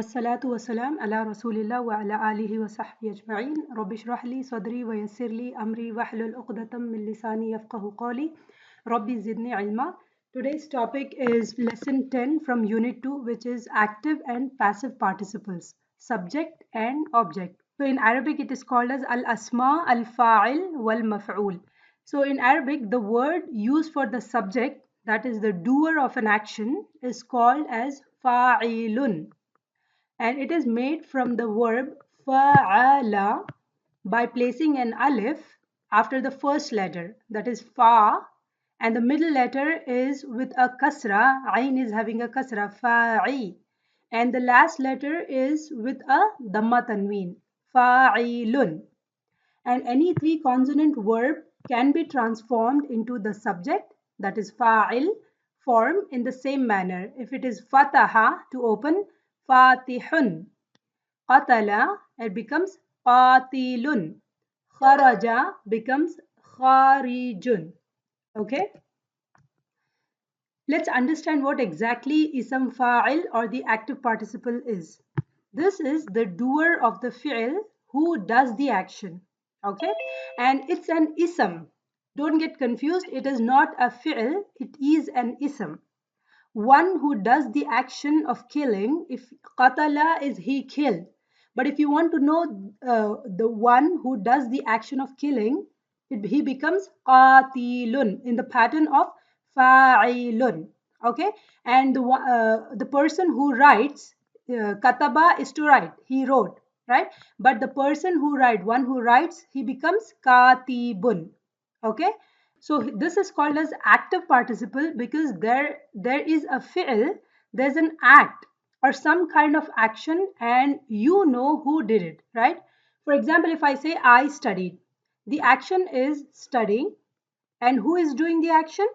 والصلاة والسلام على رسول الله وعلى آله وصحبه أجمعين رب اشرح لي صدري ويسر لي أمري واحلل عقدة من لساني يفقه قولي ربي زدني علما. Today's topic is lesson 10 from unit 2, which is active and passive participles, subject and object. So in Arabic it is called as al-asma, al-fa'il, wal-maf'ul. So in Arabic the word used for the subject, that is the doer of an action, is called as fa'ilun, and it is made from the verb fa'ala by placing an alif after the first letter, that is fa, and the middle letter is with a kasra, ayn is having a kasra, fa'i, and the last letter is with a dhamma tanween, fa'ilun. And any three consonant verb can be transformed into the subject, that is fa'il, form in the same manner. If it is fataha, to open, fatihun. Qatala, it becomes qatilun. Kharaja becomes kharijun. Okay, let's understand what exactly ism fa'il or the active participle is. This is the doer of the fi'l who does the action. Okay, and it's an ism. Don't get confused, it is not a fi'l, it is an ism. One who does the action of killing. If qatala is he killed, but if you want to know the one who does the action of killing, he becomes qatilun in the pattern of fa'ilun. Okay, and the person who writes, kataba is to write, he wrote, right? But the person who one who writes, he becomes katibun. Okay, so this is called as active participle because there is a fi'l, there's an act or some kind of action, and you know who did it, right? For example, if I say I studied, the action is studying, and who is doing the action?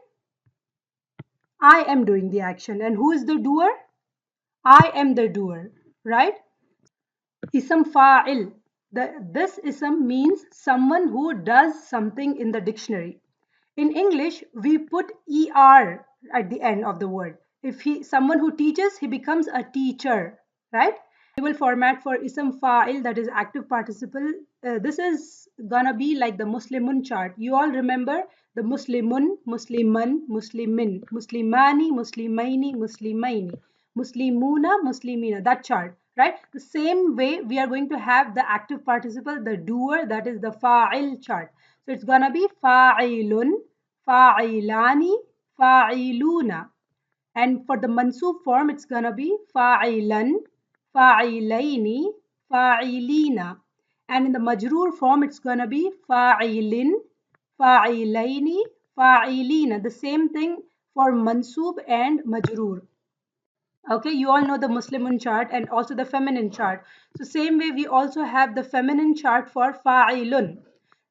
I am doing the action. And who is the doer? I am the doer, right? Ism fa'il. This ism means someone who does something in the dictionary. In English, we put er at the end of the word. If someone who teaches, he becomes a teacher, right? Table format for ism fa'il, that is active participle. This is gonna be like the Muslimun chart. You all remember the Muslimun, Musliman, Muslimin, Muslimani, Muslimaini, Muslimaini, Muslimuna, Muslimina, that chart, right? The same way we are going to have the active participle, the doer, that is the fa'il chart. So it's gonna be fa'ilun, fa'ilani, fa'iluna. And for the mansub form, it's gonna be fa'ilan, fa'ilaini, fa'ilina. And in the majroor form, it's gonna be fa'ilin, fa'ilaini, fa'ilina. The same thing for mansub and majroor. Okay, you all know the Muslimun chart and also the feminine chart. So same way we also have the feminine chart for fa'ilun.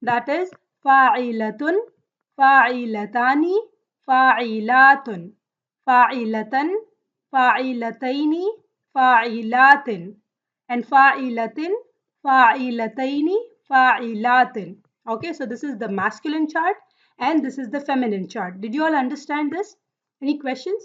That is fa'ilatun, fa'ilatani, fa'ilatun, fa'ilatan, fa'ilataini, fa'ilatin, and fa'ilatin, fa'ilataini, fa'ilatin. Okay, so this is the masculine chart and this is the feminine chart. Did you all understand this? Any questions?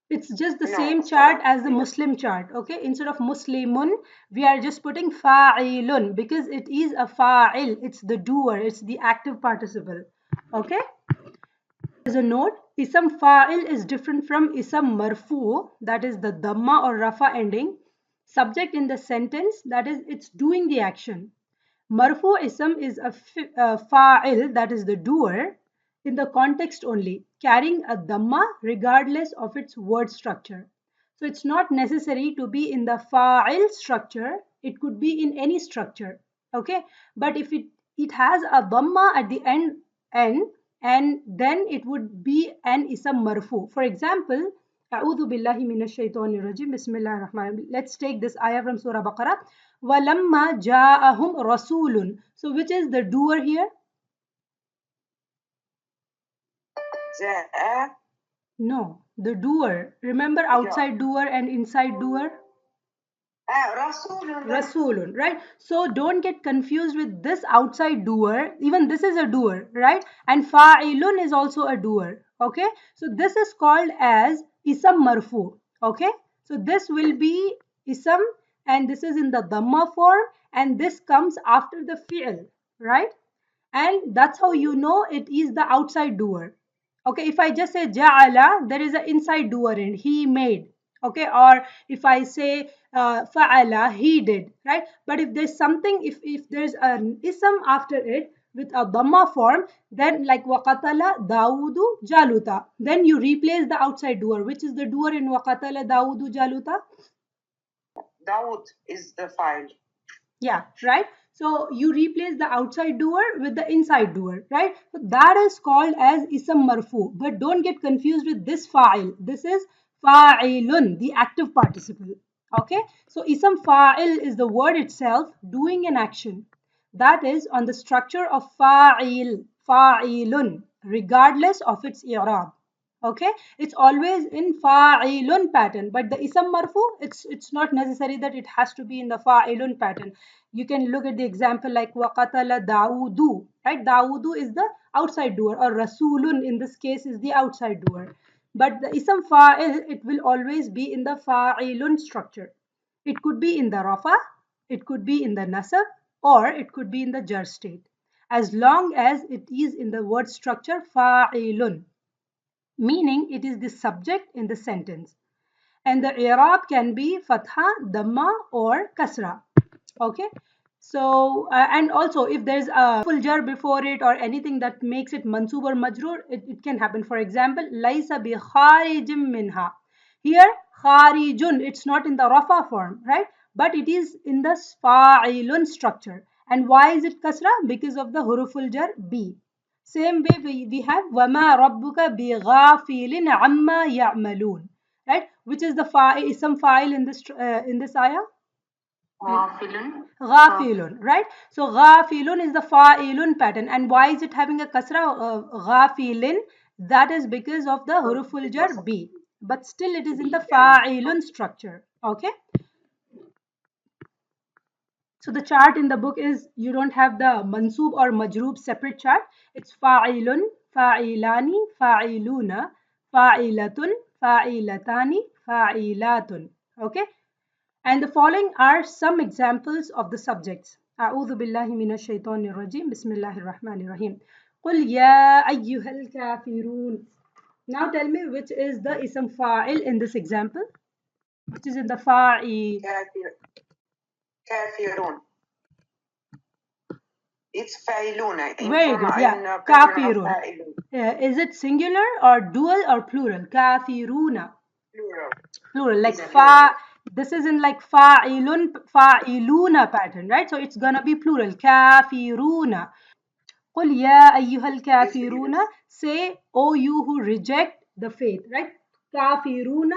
It's just the same chart as the Muslim chart. Okay, instead of Muslimun, we are just putting fa'ilun because it is a fa'il. It's the doer, it's the active participle. Okay, as a note, ism fa'il is different from ism marfu, that is the dhamma or rafa ending subject in the sentence, that is it's doing the action. Marfu ism is a fa'il, that is the doer, in the context only, carrying a dhamma regardless of its word structure. So it's not necessary to be in the fa'il structure, it could be in any structure. Okay, but if it has a dhamma at the end, and then it would be an ism marfu. For example, A'udhu billahi minash shaitanir rajim. Bismillahir rahmanir rahim. Let's take this ayah from Surah Baqarah. Walamma ja'ahum rasulun. So which is the doer here? No, the doer. Remember outside doer and inside doer? Rasulun, right? So don't get confused with this outside doer. Even this is a doer, right? And fa'ilun is also a doer. Okay, so this is called as isam marfu. Okay, So this will be ism, and this is in the dhamma form, and this comes after the fi'l, right? And that's how you know it is the outside doer. Okay, if I just say ja'ala, there is an inside doer in he made. Okay, or if I say fa'ala, he did, right? But if there's something, if there's an ism after it with a dhamma form, then like waqatala Dawudu Jaluta, then you replace the outside doer. Which is the doer in waqatala Dawudu Jaluta? Dawood is the file. Yeah, right. So you replace the outside doer with the inside doer, right? So that is called as ism marfu. But don't get confused with this fa'il. This is fa'ilun, the active participle. Okay. So ism fa'il is the word itself doing an action. That is on the structure of fa'il, fa'ilun, regardless of its i'rab. Okay, it's always in fa'ilun pattern, but the isam marfu, it's not necessary that it has to be in the fa'ilun pattern. You can look at the example like waqatala Dawudu, right? Dawudu is the outside doer, or rasulun in this case is the outside doer, but the isam fa'il, it will always be in the fa'ilun structure. It could be in the rafa, it could be in the nasab, or it could be in the jar state, as long as it is in the word structure fa'ilun, meaning it is the subject in the sentence. And the i'rab can be fatha, dhamma, or kasra. Okay. So and also if there's a full jar before it or anything that makes it mansub or majroor, it can happen. For example, laisa bi kharijim minha. Here kharijun, it's not in the rafa form, right? But it is in the fa'ilun structure. And why is it kasra? Because of the huruful jar b. Same way we have wama rabbuka bi ghafilin amma ya'malun, right? Which is the ism fa'il in this ayah? Ghafilun. Ghafilun, right? So ghafilun is the fa'ilun pattern. And why is it having a kasra? Ghafilin, that is because of the huruful jar b. But still it is in the fa'ilun structure. Okay. So the chart in the book is, you don't have the mansub or majroob separate chart. It's fa'ilun, fa'ilani, fa'iluna, fa'ilatun, fa'ilatani, fa'ilatun. Okay. And the following are some examples of the subjects. أعوذ بالله من الشيطان الرجيم بسم الله الرحمن الرحيم قل يا أيها الكافرون. Now tell me which is the ism fa'il in this example, which is in the fa'il. Kafirun. It's fa'iluna. Very good. Yeah. Kafirun. Is it singular or dual or plural? Kafiruna. Plural. Plural. Like fa. This is in like fa'ilun, fa'iluna pattern, right? So it's gonna be plural. Kafiruna. قُلْ يَا أَيُّهَا الْكَافِرُونَ. Say, O you who reject the faith, right? Kafiruna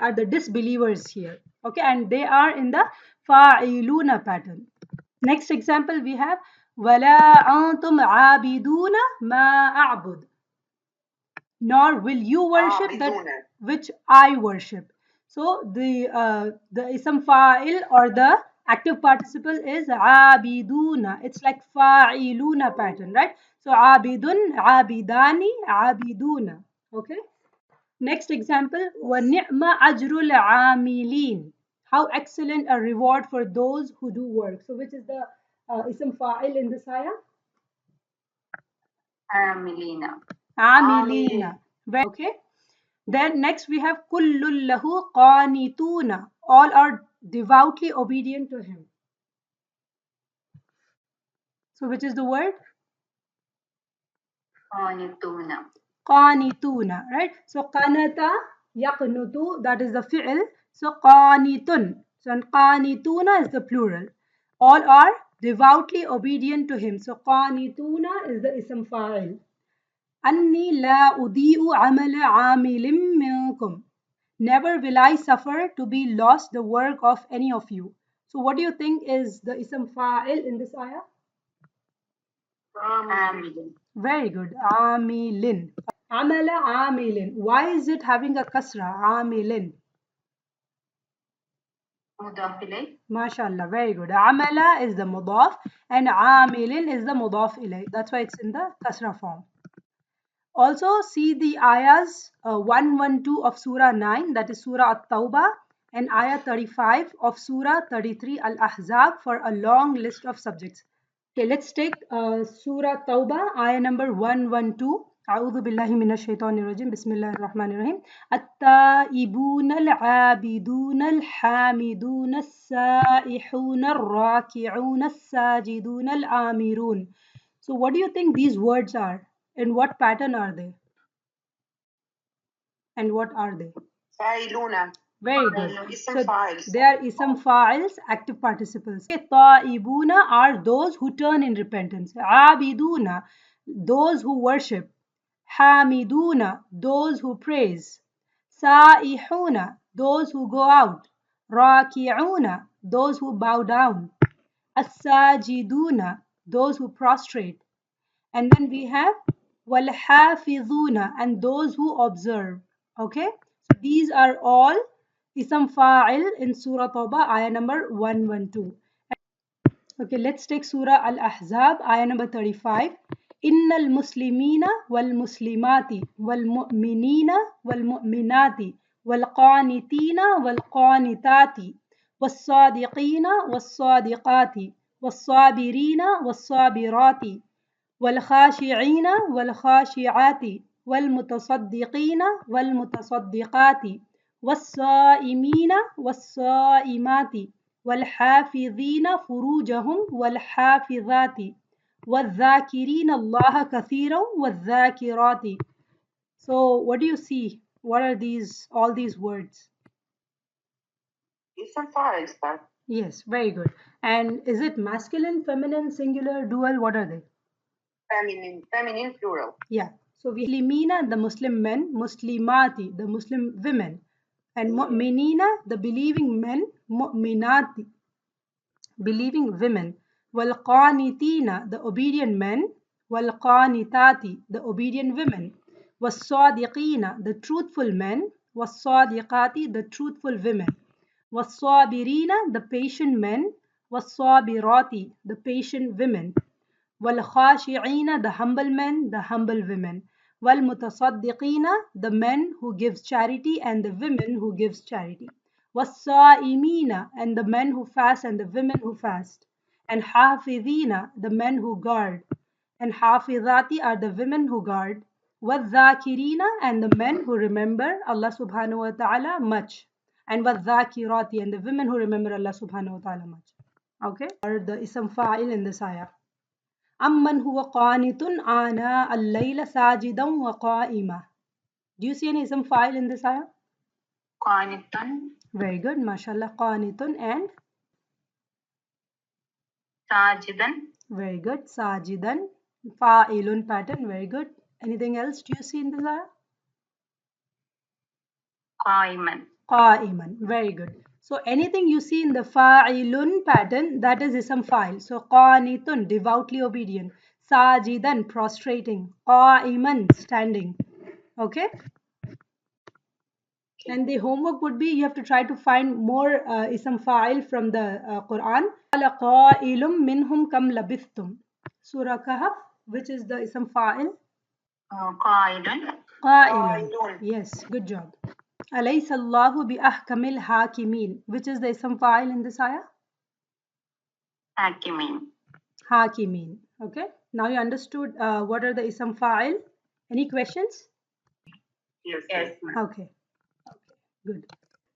are the disbelievers here. Okay, and they are in the fa'iluna pattern. Next example we have وَلَا أَنْتُمْ عَابِدُونَ مَا أَعْبُدُ. Nor will you worship that which I worship. So the ism fa'il or the active participle is abiduna. It's like fa'iluna pattern, right? So abidun, abidani, abiduna. Okay. Next example, wa ni'ma ajrul amilin. How excellent a reward for those who do work. So which is the ism fa'il in this ayah? Amilina. Amilina. Okay. Then next we have kullul lahu qanituna. All are devoutly obedient to him. So which is the word? Qanituna. Qanituna, right? So qanata yaqnutu, that is the fi'l. So qanitun. So qanituna is the plural. All are devoutly obedient to him. So qanituna is the ism fa'il. Anni la udi'u amala amilin minkum. Never will I suffer to be lost the work of any of you. So what do you think is the ism fa'il in this ayah? Amilin. Very good. Amilin. Amala amilin. Why is it having a kasra? Amilin. Mudaf ilay. MashaAllah. Very good. Amala is the mudaf and amilin is the mudaf ilay. That's why it's in the kasra form. Also see the ayahs 112 of Surah 9, that is Surah At-Tawbah, and Ayah 35 of Surah 33 Al-Ahzab for a long list of subjects. Okay, let's take Surah Tawbah, ayah number 112. أعوذ بالله من الشيطان الرجيم بسم الله الرحمن الرحيم التائبون العابدون الحامدون السائحون الراكعون الساجدون الآمرون. So what do you think these words are? In what pattern are they? And what are they? فاعلون. Very good. اسم So فاعل. they are ism fa'ils, active participles. Ta'ibuna are those who turn in repentance. Abiduna, those who worship. Hamiduna, those who praise. Sa'ihuna, those who go out. Raki'una, those who bow down. As-sajiduna, those who prostrate. And then we have walhafizuna, and those who observe. Okay, so these are all ism fa'il in Surah Tawbah, ayah number 112. Okay, let's take Surah Al-Ahzab, ayah number 35. Innal muslimina wal muslimati wal mu'minina wal mu'minati wal qanitina wal qanitati was sadiqina was sadiqati was sabirina was sabirati والخاشعين والخاشعات والمتصدقين والمتصدقات والصائمين والصائمات والحافظين فروجهم والحافظات والذاكرين الله كثيرا والذاكرات. So what do you see? What are these, all these words? اسم فاعل sir. Yes, very good. And is it masculine, feminine, singular, dual? What are they? Feminine plural. Yeah. So we Muslimina, the Muslim men, Muslimati, the Muslim women, and Mu'minina, the believing men, Mu'minati, believing women, wal Qanitina, the obedient men, wal Qanitati, the obedient women, was Sadiqina, the truthful men, was Sadiqati, the truthful women, was Sabirina, the patient men, was Sabirati, the patient women. وَالْخَاشِعِينَ, the humble men, the humble women. وَالْمُتَصَدِّقِينَ, the men who gives charity and the women who gives charity. وَالصَّائِمِينَ, and the men who fast and the women who fast. And حَافِظِينَ, the men who guard. And حَافِظَاتِ are the women who guard. وَالذَّاكِرِينَ, and the men who remember Allah subhanahu wa ta'ala much. And وَالذَّاكِرَاتِ, and the women who remember Allah subhanahu wa ta'ala much. Okay? Or the ism fa'il in this ayah. أَمَّنْ هُوَ قَانِتٌ آنَاءَ اللَّيْلِ سَاجِدًا وَقَائِمًا. Do you see any ism fa'il in this ayah? قانتا. Very good, mashallah. Qanitun and? ساجدا. Very good. Sajidan. Fa'ilun pattern. Very good. Anything else do you see in this ayah? قائما. Qa'iman. Very good. So anything you see in the fa'ilun pattern, that is ism fa'il. So qanitun, devoutly obedient. Sajidan, prostrating. Qa'iman, standing. Okay? And the homework would be you have to try to find more ism fa'il from the Quran. قَالَ قَائِلٌ مِّنْهُمْ كَمْ لَبِثْتُمْ. Surah Kahf, which is the ism fa'il? قائل. قَائِلٌ. Yes, good job. أَلَيْسَ اللَّهُ بِأَحْكَمِ الْحَاكِمِينَ, which is the ism fa'il in this ayah? حاكمين. Hakimin. Okay. Now you understood what are the ism fa'il. Any questions? Yes. Yes. Okay. Good.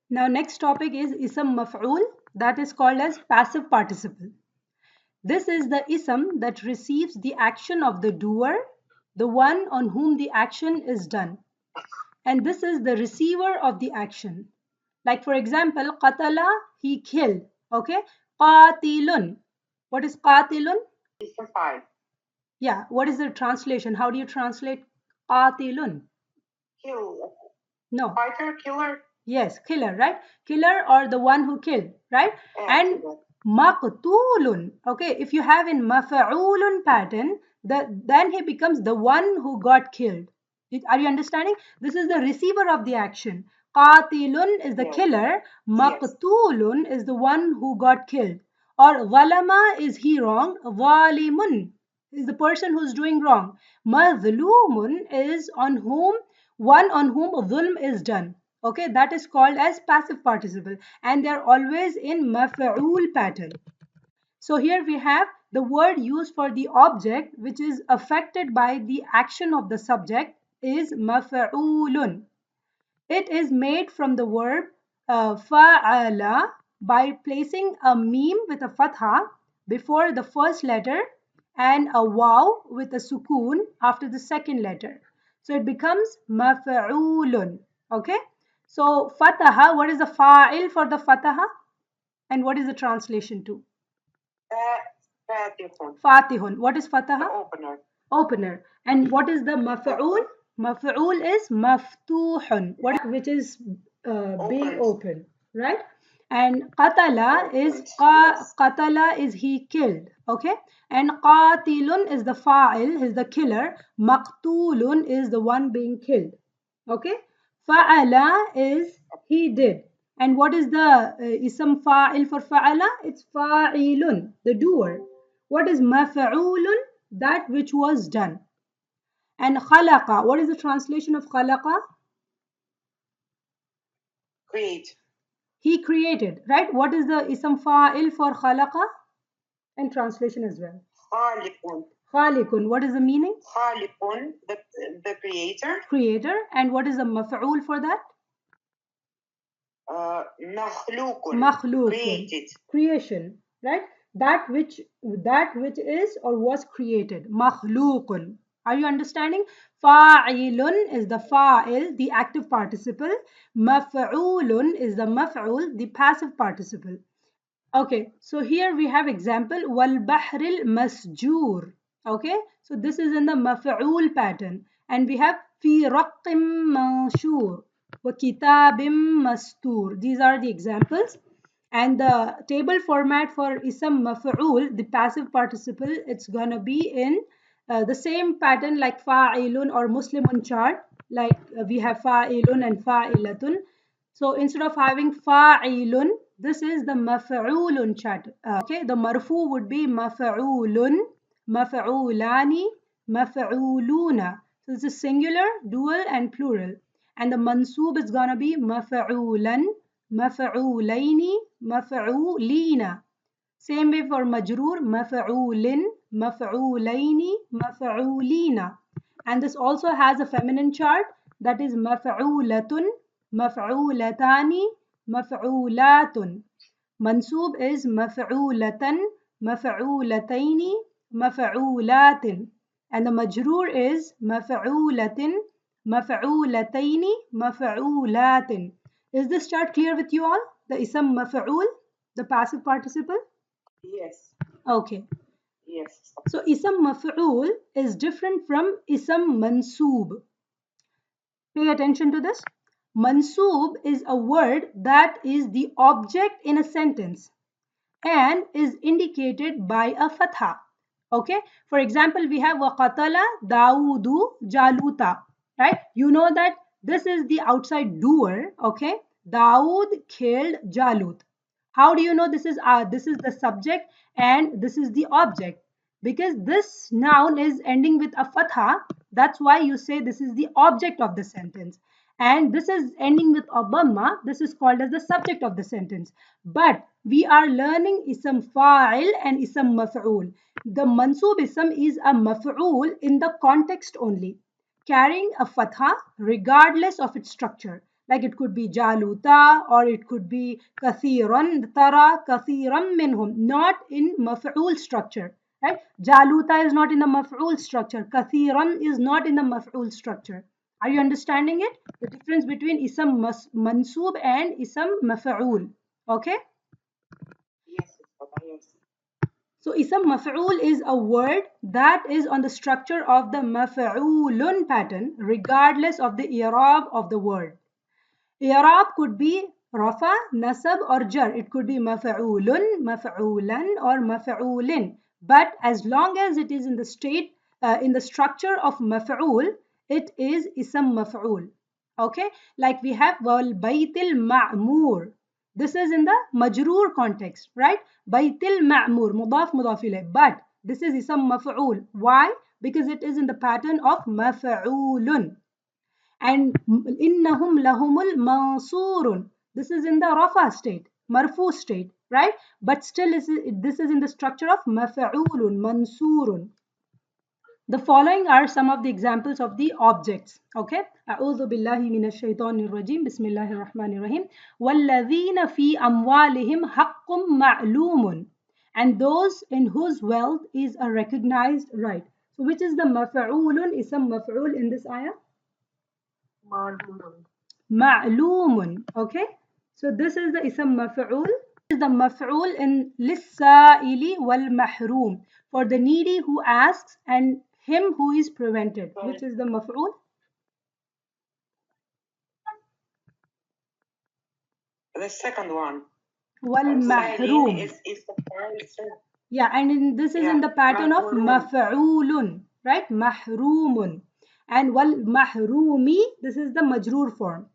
Now next topic is ism maf'ul, that is called as passive participle. This is the ism that receives the action of the doer, the one on whom the action is done. And this is the receiver of the action. Like for example, qatala, he killed. Okay. Qatilun. What is qatilun? Ism fa'il. Yeah. What is the translation? How do you translate qatilun? Kill. No. Fighter, killer. Yes, killer, right? Killer or the one who killed, right? And maqtulun. Okay, if you have in maf'ulun pattern, then he becomes the one who got killed. Are you understanding? This is the receiver of the action. Qatilun is the killer. Maqtulun is the one who got killed. Or zalama is he wrong. Zalimun is the person who's doing wrong. Mazlumun is on whom, one on whom zulm is done. Okay, that is called as passive participle, and they are always in maf'ul pattern. So here we have the word used for the object which is affected by the action of the subject is maf'ulun. It is made from the verb fa'ala by placing a meme with a fatha before the first letter and a waw with a sukoon after the second letter. So it becomes maf'ulun. Okay. So fataha, what is the fa'il for the fataha? And what is the translation to? Fatihun. Fatihun. What is The fataha? opener. Opener. And what is the maf'ul? Maf'ul is maftuhun, which is being open, right? And qatala is Yes. qatala is he killed, okay? And qatilun is the fa'il, is the killer. Maqtulun is the one being killed, okay? Fa'ala is he did. And what is the ism fa'il for fa'ala? It's fa'ilun, the doer. What is maf'ulun? That which was done. And khalaqa, what is the translation of khalaqa? Create. He created, right? What is the ism fa'il for khalaqa? And translation as well. Khaliqun. Khaliqun, what is the meaning? Khaliqun, the creator. Creator. And what is the maf'ul for that? Makhlukun. Makhlukun. Created. Creation, right? That which is or was created. Makhlukun. Are you understanding? Fa'ilun is the fa'il, the active participle. Maf'ulun is the maf'ul, the passive participle. Okay, so here we have example wal bahril masjur. Okay, so this is in the maf'ul pattern, and we have fi raqqim manshur wa kitabim mastur. These are the examples, and the table format for ism maf'ul, the passive participle, it's gonna be in the same pattern like fa'ilun or muslimun chart. Like we have fa'ilun and fa'ilatun. So instead of having fa'ilun, this is the maf'ulun chat. Okay, the marfu would be maf'ulun, maf'ulani, maf'uluna. So this is singular, dual, and plural. And the mansub is gonna be maf'ulan, maf'ulaini, maf'ulina. Same way for majroor, maf'ulin, maf'ulaini, maf'ulina. And this also has a feminine chart that is maf'ulatun, maf'ulatani, maf'ulatun. Mansub is maf'ulatan, maf'ulataini, maf'ulatin. And the majroor is maf'ulatin, maf'ulataini, maf'ulatin. Is this chart clear with you all? The ism maf'ul, the passive participle? Yes. Okay. Yes. So ism maf'ul is different from ism mansub. Pay attention to this. Mansub is a word that is the object in a sentence and is indicated by a fatha. Okay. For example, we have waqatala Daudu Jaluta. Right. You know that this is the outside doer. Okay. Daud killed Jalut. How do you know this is the subject and this is the object? Because this noun is ending with a fatha. That's why you say this is the object of the sentence. And this is ending with a dhamma. This is called as the subject of the sentence. But we are learning ism fa'il and ism maf'ul. The mansub ism is a maf'ul in the context only, carrying a fatha regardless of its structure. Like it could be jaluta or it could be kathiran, tara kathiran minhum, not in maf'ul structure. Right? Jaluta is not in the maf'ul structure. Kathiran is not in the maf'ul structure. Are you understanding it? The difference between ism mansub and ism maf'ul. Okay? Yes. Yes. So ism maf'ul is a word that is on the structure of the maf'ulun pattern regardless of the i'rab of the word. I'rab could be rafa, nasab or jar. It could be maf'ulun, maf'ulan or maf'ulin. But as long as it is in the in the structure of maf'ul, it is ism maf'ul. Okay, like we have wal baytil ma'mur. This is in the majroor context, right? Baytil ma'mur, mudaf mudaf ilayh. But this is ism maf'ul. Why? Because it is in the pattern of maf'ulun. And innahum lahumul mansurun. This is in the rafa state, marfu state, right? But still this is in the structure of maf'ulun, mansurun. The following are some of the examples of the objects. Okay. أعوذ بالله من الشيطان الرجيم بسم الله الرحمن الرحيم والذين في أموالهم حق معلوم, and those in whose wealth is a recognized right. So which is the maf'ulun, ism maf'ul in this ayah? Ma'lumun. Okay. So this is the ism maf'ul. This is the maf'ul in lis-sa'ili wal mahroom, for the needy who asks and him who is prevented. Which is the maf'ul? The second one. Wal mahroom. Is the file. Yeah, and this is in the pattern of maf'ulun, right? Mahroomun. And wal mahroomi, this is the majroor form.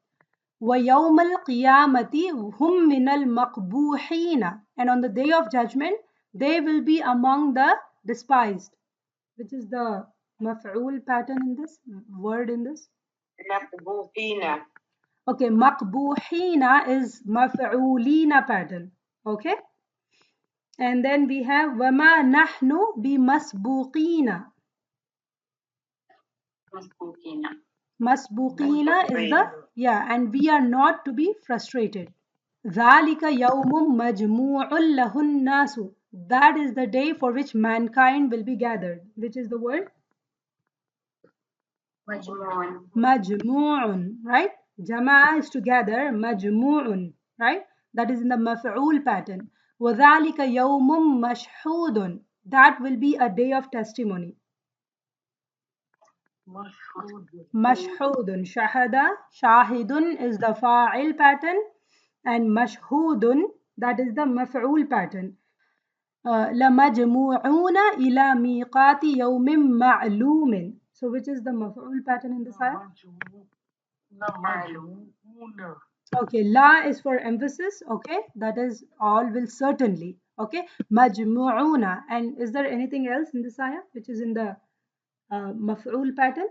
وَيَوْمَ الْقِيَامَةِ هُمْ مِنَ الْمَقْبُوحِينَ, and on the day of judgment they will be among the despised. Which is the maf'ul pattern in this word in this? مقبوحين. Okay, maqbuhina is maf'ulina pattern. Okay, and then we have wama nahnu bi masbuqina. Masbuqina is the, yeah, and we are not to be frustrated. ذَلِكَ يَوْمٌ مَجْمُوعٌ لَهُ النَّاسُ, that is the day for which mankind will be gathered. Which is the word? Majmu'un, right? Jama'a is together, majmu'un, right? That is in the maf'ul pattern. وَذَلِكَ يَوْمٌ مَشْهُودٌ, that will be a day of testimony. Mashhudun. Shahada, shahidun is the fa'il pattern, and mashhudun, that is the maf'ul pattern. لَمَجْمُوعُونَ إِلَى مِيقَاتِ يَوْمٍ مَعْلُومٍ. So which is the maf'ul pattern in this ayah? Okay, la is for emphasis. Okay, that is all will certainly. Okay, majmu'una. And is there anything else in this ayah which is in the maf'ul pattern?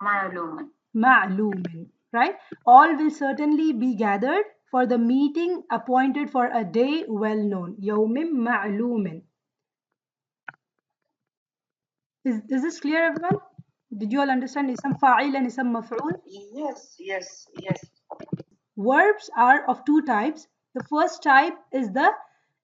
Ma'lumin, right? All will certainly be gathered for the meeting appointed for a day well known. Yawmim ma'lumin. Is this clear, everyone? Did you all understand isam fa'il and isam maf'ul? Yes. Verbs are of two types. The first type is the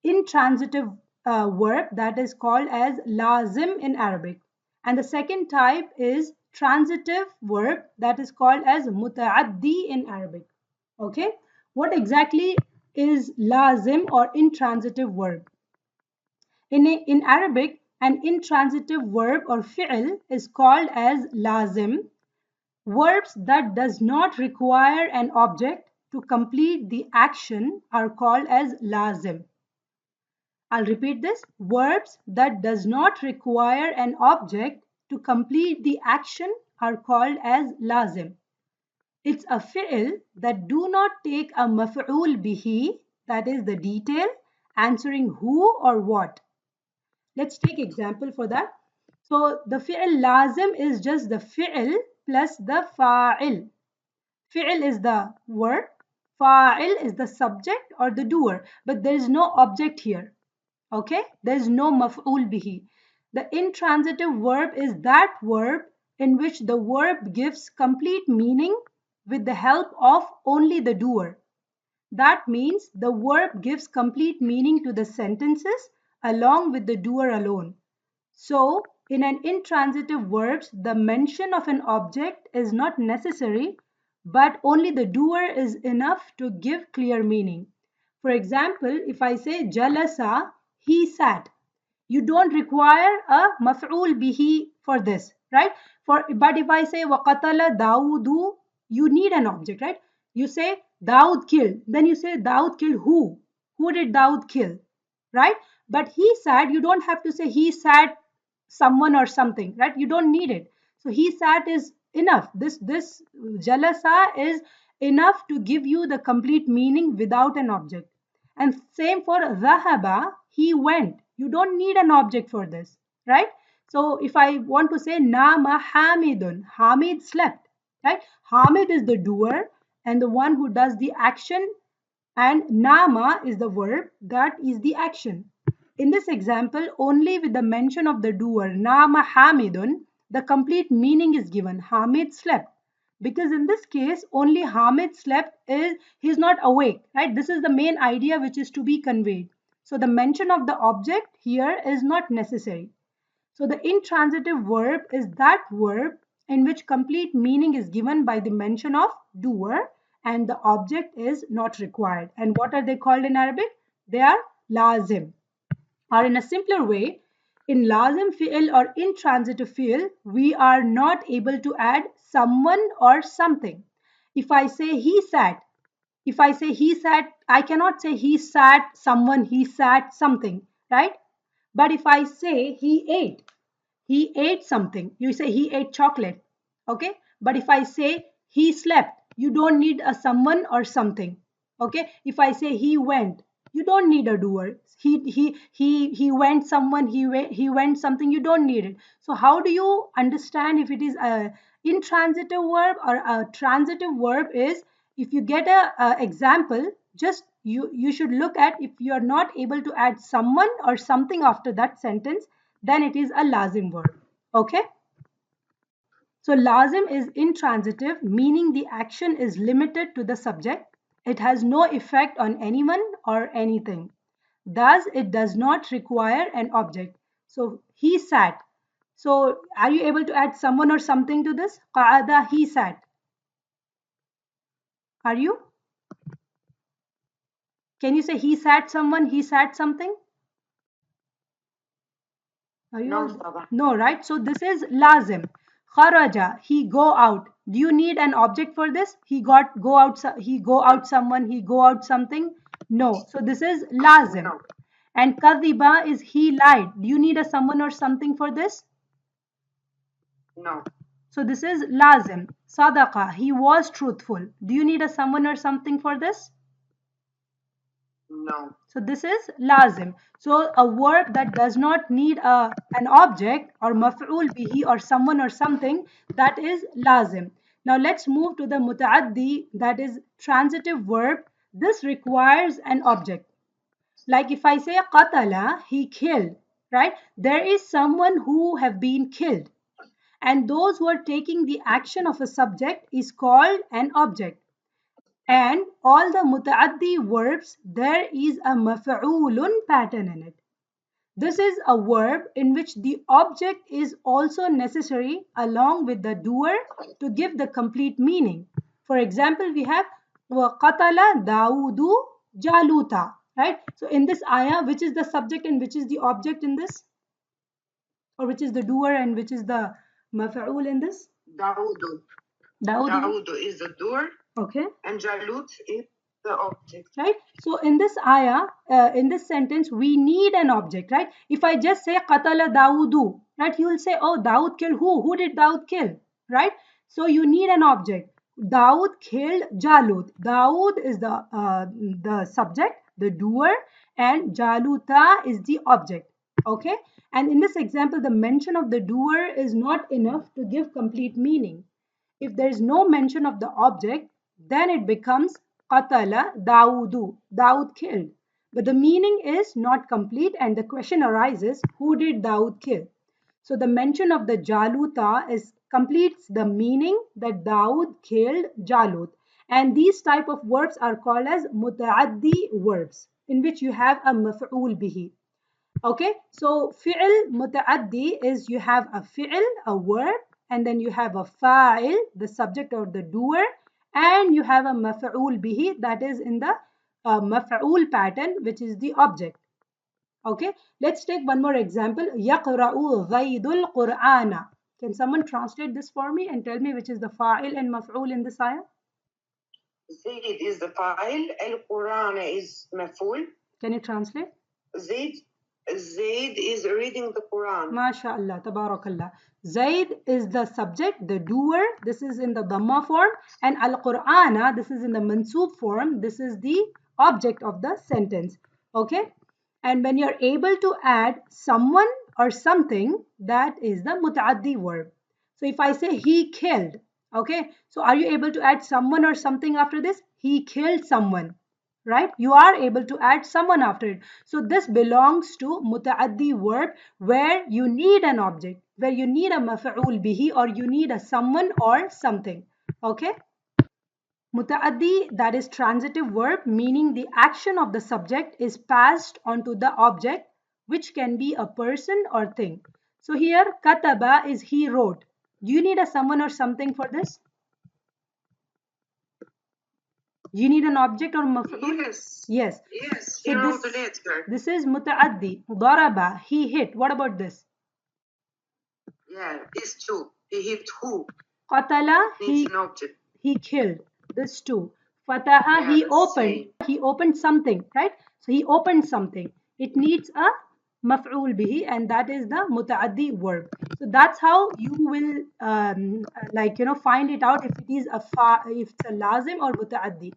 intransitive verb, that is called as lazim in Arabic. And the second type is transitive verb, that is called as muta'addi in Arabic. Okay, what exactly is lazim or intransitive verb? In Arabic, an intransitive verb or fi'l is called as lazim. Verbs that does not require an object to complete the action are called as lazim. I'll repeat this. Verbs that does not require an object to complete the action are called as lazim. It's a fi'l that do not take a maf'ul bihi, that is the detail, answering who or what. Let's take example for that. So the fi'l lazim is just the fi'l plus the fa'il. Fi'l is the verb, fa'il is the subject or the doer, but there is no object here. Okay, there is no maf'ul bihi. The intransitive verb is that verb in which the verb gives complete meaning with the help of only the doer. That means the verb gives complete meaning to the sentences along with the doer alone. So, in an intransitive verbs, the mention of an object is not necessary, but only the doer is enough to give clear meaning. For example, if I say jalasa, he sat. You don't require a maf'ul bihi for this, right? But if I say waqatala Daudu, you need an object, right? You say Daud killed, then you say Daud killed who? Who did Daud kill, right? But he sat, you don't have to say he sat someone or something, right? You don't need it. So he sat is enough. This jalasa is enough to give you the complete meaning without an object. And same for dhahaba, he went. You don't need an object for this, right? So if I want to say Nama Hamidun, Hamid slept, right? Hamid is the doer and the one who does the action, and Nama is the verb that is the action. In this example, only with the mention of the doer, Nama Hamidun, the complete meaning is given. Hamid slept. Because in this case, only Hamid slept is he's not awake, right? This is the main idea which is to be conveyed. So the mention of the object here is not necessary. So the intransitive verb is that verb in which complete meaning is given by the mention of doer and the object is not required. And what are they called in Arabic? They are lazim. Or in a simpler way, in lazim fi'il or intransitive fi'il, we are not able to add someone or something. If I say he sat, if I say he sat, I cannot say he sat someone, he sat something, right? But if I say he ate something, you say he ate chocolate, okay? But if I say he slept, you don't need a someone or something, okay? If I say he went, you don't need a doer. He went someone, he went something, you don't need it. So how do you understand if it is a intransitive verb or a transitive verb? Is if you get a example, just you should look at if you are not able to add someone or something after that sentence, then it is a lazim verb. Okay? So lazim is intransitive, meaning the action is limited to the subject. It has no effect on anyone or anything. Thus, it does not require an object. So he sat. So are you able to add someone or something to this? Qa'ada, he sat. Are you? Can you say he sat someone, he sat something? Are you? No, طبعا. No, right? So this is lazim. Kharaja, he go out. Do you need an object for this? He go out, he go out someone, he go out something? No. So this is lazim. No. And kadhiba is he lied. Do you need a someone or something for this? No. So this is lazim. Sadaqa, he was truthful. Do you need a someone or something for this? No. So this is lazim. So a verb that does not need an object or maf'ul bihi or someone or something, that is lazim. Now let's move to the muta'addi, that is transitive verb. This requires an object. Like if I say qatala, he killed, right? There is someone who have been killed. And those who are taking the action of a subject is called an object. And all the muta'addi verbs, there is a maf'ulun pattern in it. This is a verb in which the object is also necessary along with the doer to give the complete meaning. For example, we have وَقَتَلَ دَاوُدُ جَالُوتَ, right? So in this ayah, which is the subject and which is the object in this? Or which is the doer and which is the maf'ul in this? Daudu. Daud. Daudu is the doer. Okay. And Jalut is the object. Right? So in this ayah, in this sentence, we need an object, right? If I just say qatala Daudu, right? You will say, oh, Daud killed who? Who did Daud kill? Right? So you need an object. Daud killed Jalut. Daud is the subject, the doer, and Jaluta is the object. Okay? And in this example, the mention of the doer is not enough to give complete meaning. If there is no mention of the object, then it becomes qatala Daudu. Daud killed. But the meaning is not complete and the question arises, who did Daud kill? So the mention of the Jaluta is completes the meaning that Daud killed Jalut. And these type of verbs are called as muta'addi verbs, in which you have a maf'ul bihi. Okay, so fi'l muta'addi is you have a fi'l, a verb, and then you have a fa'il, the subject or the doer, and you have a maf'ul bihi, that is in the maf'ul pattern, which is the object. Okay, let's take one more example. يَقْرَأُ غَيْدُ الْقُرْآنَ. Can someone translate this for me and tell me which is the fa'il and maf'ul in this ayah? Zaid is the fa'il. Al-Quran is maf'ul. Can you translate? Zaid is reading the Quran. MashaAllah, tabarakallah. Zaid is the subject, the doer. This is in the Dhamma form. And Al-Qur'ana, this is in the Mansoob form. This is the object of the sentence. Okay? And when you're able to add someone or something, that is the muta'addi verb. So if I say he killed, okay, so are you able to add someone or something after this? He killed someone, right? You are able to add someone after it. So this belongs to muta'addi verb where you need an object, where you need a maf'ul bihi, or you need a someone or something. Okay? Muta'addi, that is transitive verb, meaning the action of the subject is passed onto the object, which can be a person or thing. So here, kataba is he wrote. Do you need a someone or something for this? You need an object or maf'ul? Yes. Yes. Yes. So He wrote the letter. this is muta'addi. Daraba, he hit. What about this? Yeah, these two. He hit who? Qatala, Needs an object. he killed. This too. Fataha, Yeah, he that's opened. same. He opened something, right? So he opened something. It needs a maf'ul bihi, and that is the muta'addi verb. So that's how you will find it out if it is if it's a lazim or muta'addi.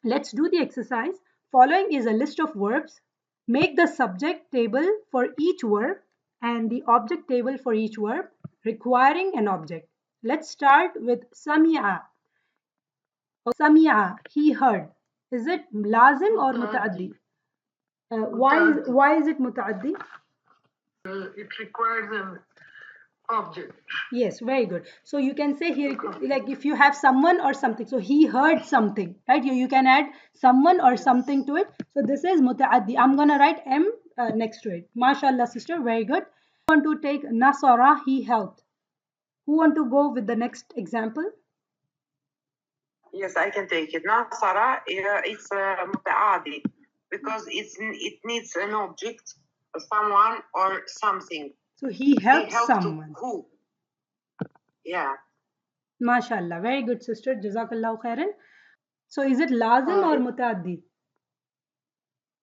Let's do the exercise. Following is a list of verbs. Make the subject table for each verb and the object table for each verb requiring an object. Let's start with sami'a. Sami'a, he heard. Is it lazim or muta'addi? Why is it muta'addi? It requires an object. Yes, very good. So you can say here, like if you have someone or something, so he heard something, right? You can add someone or something to it. So this is muta'addi. I'm gonna write M next to it. MashaAllah, sister, very good. Who want to take Nasara, he helped. Who want to go with the next example? Yes, I can take it. Nasara, it's muta'addi because it needs an object, someone or something. So he helped someone. Who? Yeah. MashaAllah, very good, sister. Jazakallahu khairan. So is it lazim or muta'addi?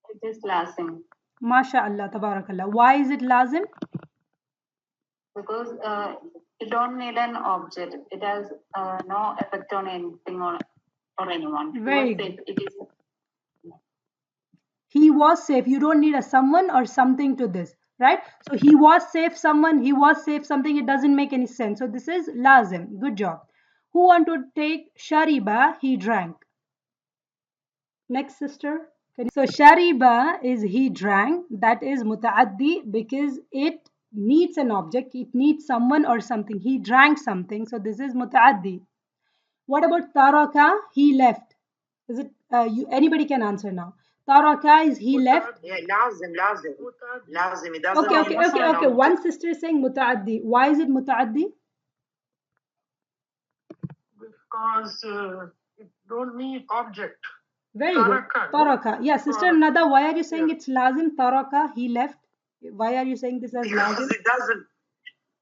It is lazim. MashaAllah, tabarakallah. Why is it lazim? Because you don't need an object. It has no effect on anything or anyone. Very good. It is. He was safe. You don't need a someone or something to this, right? So he was safe someone, he was safe something. It doesn't make any sense. So this is lazim. Good job. Who want to take shariba? He drank. Next, sister. So shariba is he drank. That is muta'addi because it needs an object. It needs someone or something. He drank something. So this is muta'addi. What about taraka? He left. Is it anybody can answer now? Taraka is he left. Yeah, lazim. Lazim. It doesn't Okay. One sister is saying muta'addi. Why is it muta'addi? Because it don't need object. Very good. Taraka. Yeah, sister Nada, why are you saying it's lazim? Taraka, he left. Why are you saying this as lazim?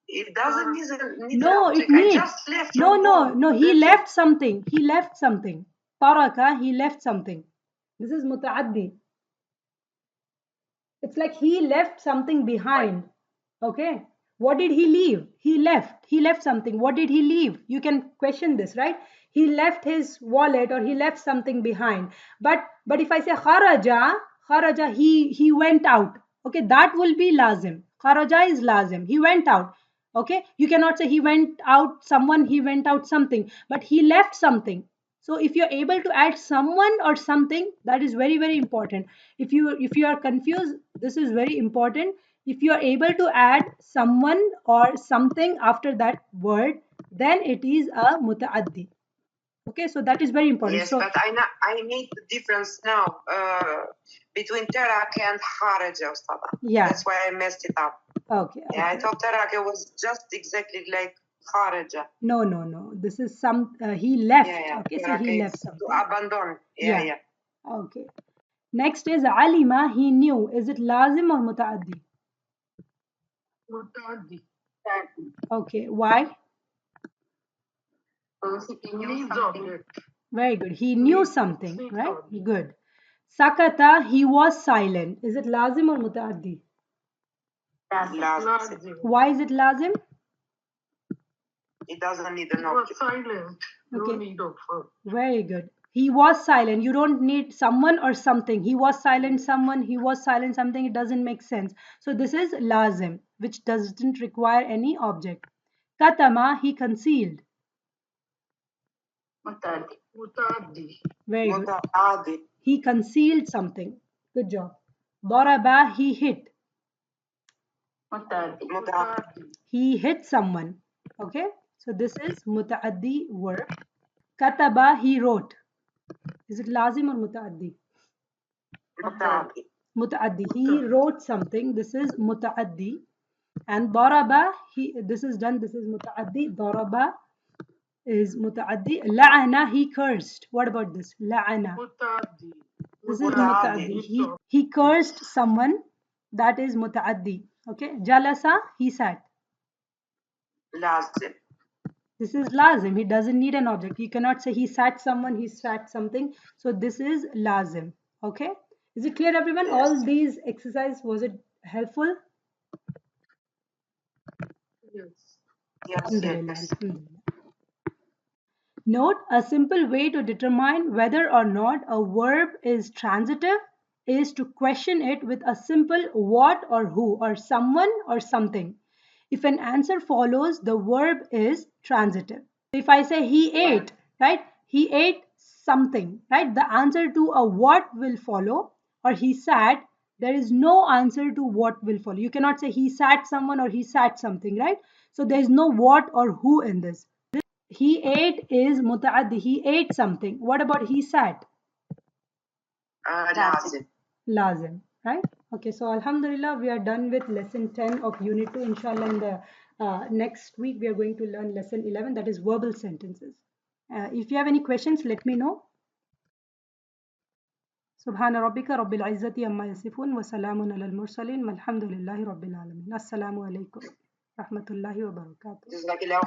It doesn't need No, an object. it needs. I just left. No. He left something. He left something. Taraka, he left something. This is muta'addi. It's like he left something behind. Okay. What did he leave? He left. He left something. What did he leave? You can question this, right? He left his wallet or he left something behind. But if I say kharaja, he went out. Okay, that will be lazim. Kharaja is lazim. He went out. Okay, you cannot say he went out someone, he went out something, but he left something. So if you're able to add someone or something, that is very, very important. If you are confused, this is very important. If you are able to add someone or something after that word, then it is a muta'addi. Okay, so that is very important. Yes, so, but I need the difference now between taraka and kharaja, Ustada. Yeah. That's why I messed it up. Okay. Yeah, I thought taraka was just exactly like kharaja. No. This is he left. Yeah. Okay, so he left something. To abandon. Yeah. Okay. Next is alima, he knew. Is it lazim or muta'addi? Muta'addi. Okay, why? Because he knew Needs something. object. Very good. He knew something, right? Good. Sakata, he was silent. Is it lazim or muta'addi? Lazim. Why is it lazim? It doesn't need an It was object. silent. No Okay. need of verb. Very good. He was silent. You don't need someone or something. He was silent, someone, he was silent, something. It doesn't make sense. So this is lazim, which doesn't require any object. Katama, he concealed. Muta'addi. Muta'addi. Very good. Muta'addi. He concealed something. Good job. Daraba, he hit. Muta'addi. Muta'addi. He hit someone. Okay. So this is muta'addi verb. Kataba, he wrote. Is it lazim or muta'addi? Muta'addi. Muta'addi. He wrote something. This is muta'addi. And daraba, this is done. This is muta'addi. Daraba is muta'addi. La'ana, he cursed. What about this? La'ana. Muta'addi. This is Muta'addi. muta'addi. He cursed someone. That is muta'addi. Okay. Jalasa, he sat. Lazim. This is lazim. He doesn't need an object. You cannot say he sat someone, he sat something. So this is lazim. Okay. Is it clear, everyone? Yes. All these exercises, was it helpful? Yes. Yes, Alhamdulillah, yes. alhamdulillah. Note, a simple way to determine whether or not a verb is transitive is to question it with a simple what or who or someone or something. If an answer follows, the verb is transitive. If I say he ate, right? He ate something, right? The answer to a what will follow, or he sat. There is no answer to what will follow. You cannot say he sat someone or he sat something, right? So there is no what or who in this. He ate is muta'addi. He ate something. What about he sat? Lazim. Lazim, right? Okay, so alhamdulillah, we are done with lesson 10 of unit 2. Inshallah, in the next week, we are going to learn lesson 11, that is verbal sentences. If you have any questions, let me know. Subhana rabbika rabbil izzati amma yasifun wa salamun alal mursalin walhamdulillahi rabbil alamin. Assalamu alaikum rahmatullahi wa barakatuh. Jazakallah.